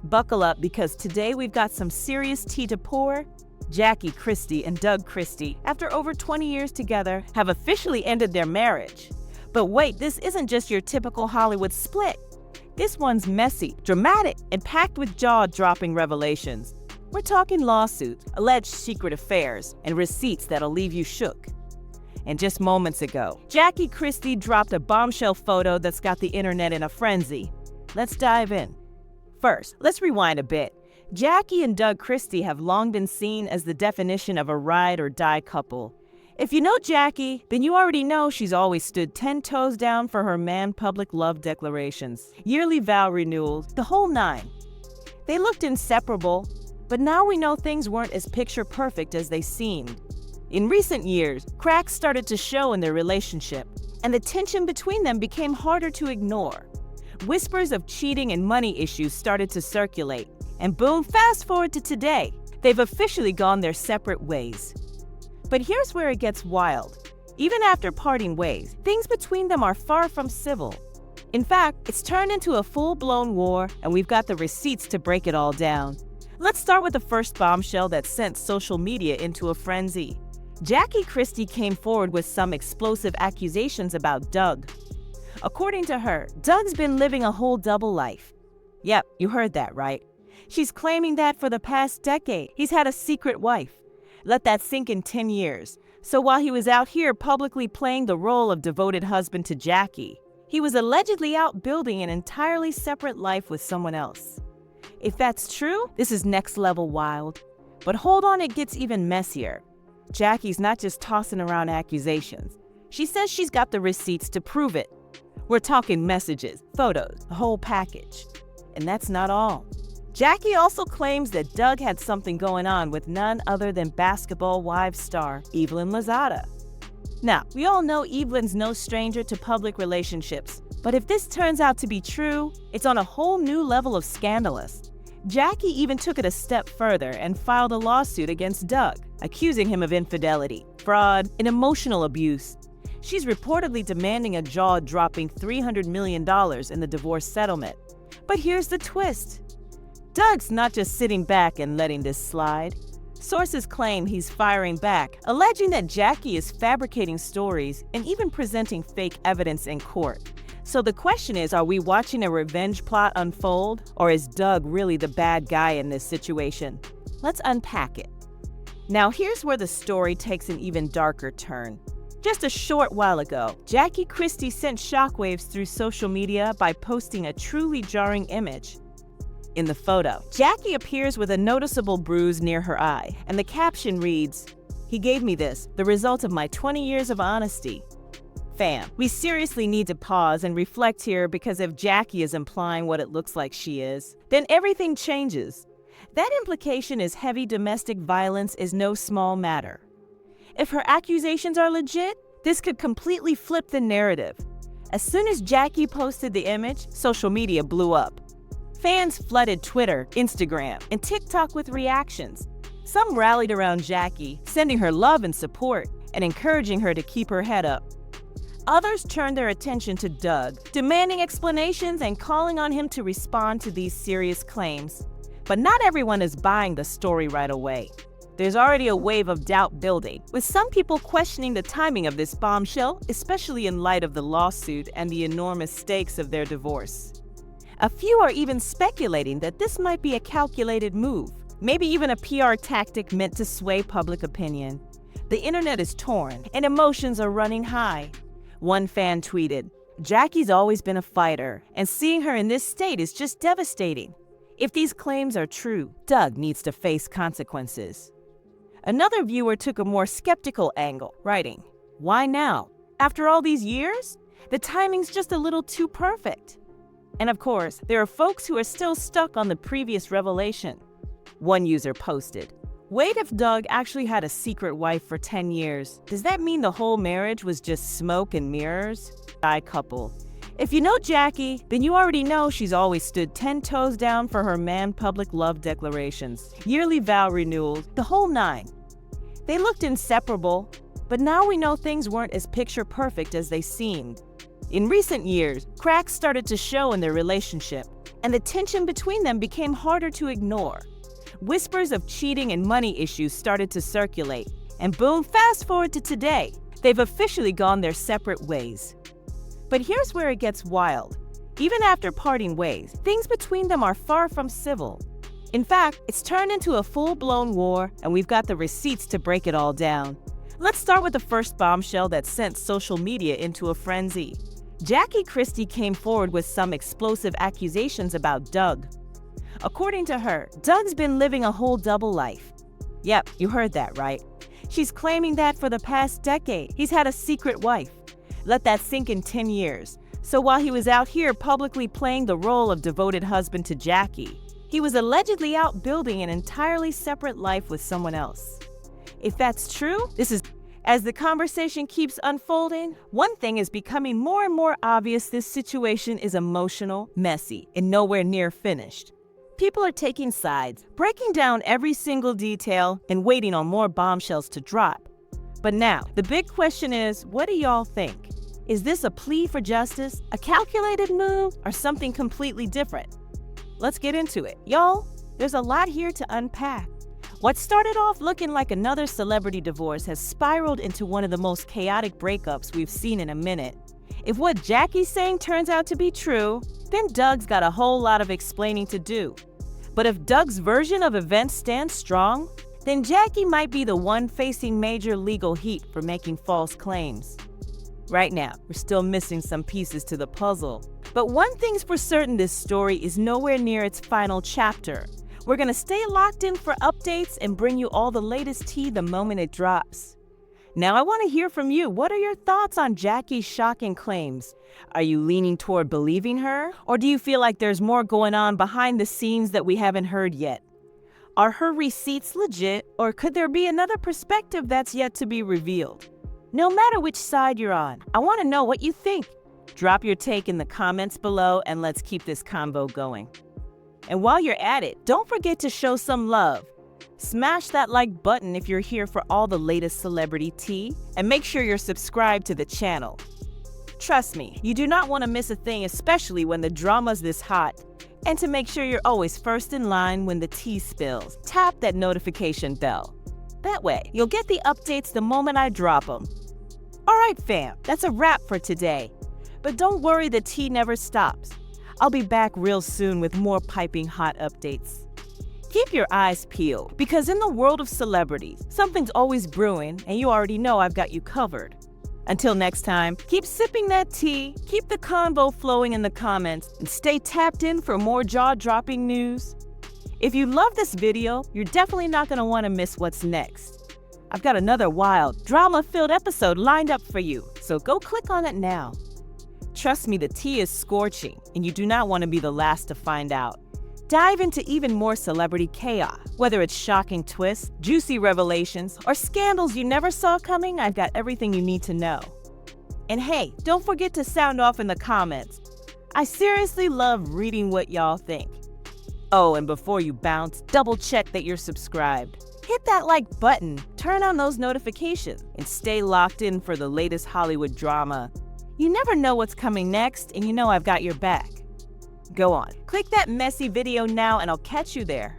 Buckle up because today we've got some serious tea to pour. Jackie Christie and Doug Christie, after over 20 years together, have officially ended their marriage. But wait, this isn't just your typical Hollywood split. This one's messy, dramatic, and packed with jaw-dropping revelations. We're talking lawsuits, alleged secret affairs, and receipts that'll leave you shook. And just moments ago, Jackie Christie dropped a bombshell photo that's got the internet in a frenzy. Let's dive in. First, let's rewind a bit. Jackie and Doug Christie have long been seen as the definition of a ride-or-die couple. If you know Jackie, then you already know she's always stood 10 toes down for her man-public love declarations, yearly vow renewals, the whole nine. They looked inseparable, but now we know things weren't as picture-perfect as they seemed. In recent years, cracks started to show in their relationship, and the tension between them became harder to ignore. Whispers of cheating and money issues started to circulate, and boom, fast forward to today, they've officially gone their separate ways. But here's where it gets wild. Even after parting ways, things between them are far from civil. In fact, it's turned into a full-blown war, and we've got the receipts to break it all down. Let's start with the first bombshell that sent social media into a frenzy. Jackie Christie came forward with some explosive accusations about Doug. According to her, Doug's been living a whole double life. Yep, you heard that right. She's claiming that for the past decade, he's had a secret wife. Let that sink in 10 years. So while he was out here publicly playing the role of devoted husband to Jackie, he was allegedly out building an entirely separate life with someone else. If that's true, this is next level wild. But hold on, it gets even messier. Jackie's not just tossing around accusations. She says she's got the receipts to prove it. We're talking messages, photos, the whole package. And that's not all. Jackie also claims that Doug had something going on with none other than Basketball Wives star Evelyn Lozada. Now, we all know Evelyn's no stranger to public relationships, but if this turns out to be true, it's on a whole new level of scandalous. Jackie even took it a step further and filed a lawsuit against Doug, accusing him of infidelity, fraud, and emotional abuse. She's reportedly demanding a jaw-dropping $300 million in the divorce settlement. But here's the twist. Doug's not just sitting back and letting this slide. Sources claim he's firing back, alleging that Jackie is fabricating stories and even presenting fake evidence in court. So the question is, are we watching a revenge plot unfold, or is Doug really the bad guy in this situation? Let's unpack it. Now here's where the story takes an even darker turn. Just a short while ago, Jackie Christie sent shockwaves through social media by posting a truly jarring image. In the photo, Jackie appears with a noticeable bruise near her eye, and the caption reads, "He gave me this, the result of my 20 years of honesty." Fam, we seriously need to pause and reflect here, because if Jackie is implying what it looks like she is, then everything changes. That implication is heavy domestic violence is no small matter. If her accusations are legit, this could completely flip the narrative. As soon as Jackie posted the image, social media blew up. Fans flooded Twitter, Instagram, and TikTok with reactions. Some rallied around Jackie, sending her love and support and encouraging her to keep her head up. Others turned their attention to Doug, demanding explanations and calling on him to respond to these serious claims. But not everyone is buying the story right away. There's already a wave of doubt building, with some people questioning the timing of this bombshell, especially in light of the lawsuit and the enormous stakes of their divorce. A few are even speculating that this might be a calculated move, maybe even a PR tactic meant to sway public opinion. The internet is torn, and emotions are running high. One fan tweeted, "Jackie's always been a fighter, and seeing her in this state is just devastating. If these claims are true, Doug needs to face consequences." Another viewer took a more skeptical angle, writing, "Why now? After all these years? The timing's just a little too perfect." And of course, there are folks who are still stuck on the previous revelation. One user posted, "Wait, if Doug actually had a secret wife for 10 years, does that mean the whole marriage was just smoke and mirrors?" Couple. If you know Jackie, then you already know she's always stood 10 toes down for her man-public love declarations, yearly vow renewals, the whole nine. They looked inseparable, but now we know things weren't as picture-perfect as they seemed. In recent years, cracks started to show in their relationship, and the tension between them became harder to ignore. Whispers of cheating and money issues started to circulate, and boom, fast forward to today, they've officially gone their separate ways. But here's where it gets wild. Even after parting ways, things between them are far from civil. In fact, it's turned into a full-blown war, and we've got the receipts to break it all down. Let's start with the first bombshell that sent social media into a frenzy. Jackie Christie came forward with some explosive accusations about Doug. According to her, Doug's been living a whole double life. Yep, you heard that right. She's claiming that for the past decade, he's had a secret wife. Let that sink in 10 years. So while he was out here publicly playing the role of devoted husband to Jackie, he was allegedly out building an entirely separate life with someone else. If that's true, as the conversation keeps unfolding, one thing is becoming more and more obvious: this situation is emotional, messy, and nowhere near finished. People are taking sides, breaking down every single detail, and waiting on more bombshells to drop. But now, the big question is, what do y'all think? Is this a plea for justice, a calculated move, or something completely different? Let's get into it. Y'all, there's a lot here to unpack. What started off looking like another celebrity divorce has spiraled into one of the most chaotic breakups we've seen in a minute. If what Jackie's saying turns out to be true, then Doug's got a whole lot of explaining to do. But if Doug's version of events stands strong, then Jackie might be the one facing major legal heat for making false claims. Right now, we're still missing some pieces to the puzzle. But one thing's for certain: this story is nowhere near its final chapter. We're gonna stay locked in for updates and bring you all the latest tea the moment it drops. Now I want to hear from you. What are your thoughts on Jackie's shocking claims? Are you leaning toward believing her? Or do you feel like there's more going on behind the scenes that we haven't heard yet? Are her receipts legit, or could there be another perspective that's yet to be revealed? No matter which side you're on, I want to know what you think. Drop your take in the comments below, and let's keep this convo going. And while you're at it, don't forget to show some love. Smash that like button if you're here for all the latest celebrity tea, and make sure you're subscribed to the channel. Trust me, you do not want to miss a thing, especially when the drama's this hot. And to make sure you're always first in line when the tea spills, tap that notification bell. That way, you'll get the updates the moment I drop them. Alright fam, that's a wrap for today. But don't worry, the tea never stops. I'll be back real soon with more piping hot updates. Keep your eyes peeled, because in the world of celebrities, something's always brewing, and you already know I've got you covered. Until next time, keep sipping that tea, keep the convo flowing in the comments, and stay tapped in for more jaw-dropping news. If you love this video, you're definitely not going to want to miss what's next. I've got another wild, drama-filled episode lined up for you, so go click on it now. Trust me, the tea is scorching, and you do not want to be the last to find out. Dive into even more celebrity chaos. Whether it's shocking twists, juicy revelations, or scandals you never saw coming, I've got everything you need to know. And hey, don't forget to sound off in the comments. I seriously love reading what y'all think. Oh, and before you bounce, double check that you're subscribed. Hit that like button, turn on those notifications, and stay locked in for the latest Hollywood drama. You never know what's coming next, and you know I've got your back. Go on, click that messy video now, and I'll catch you there.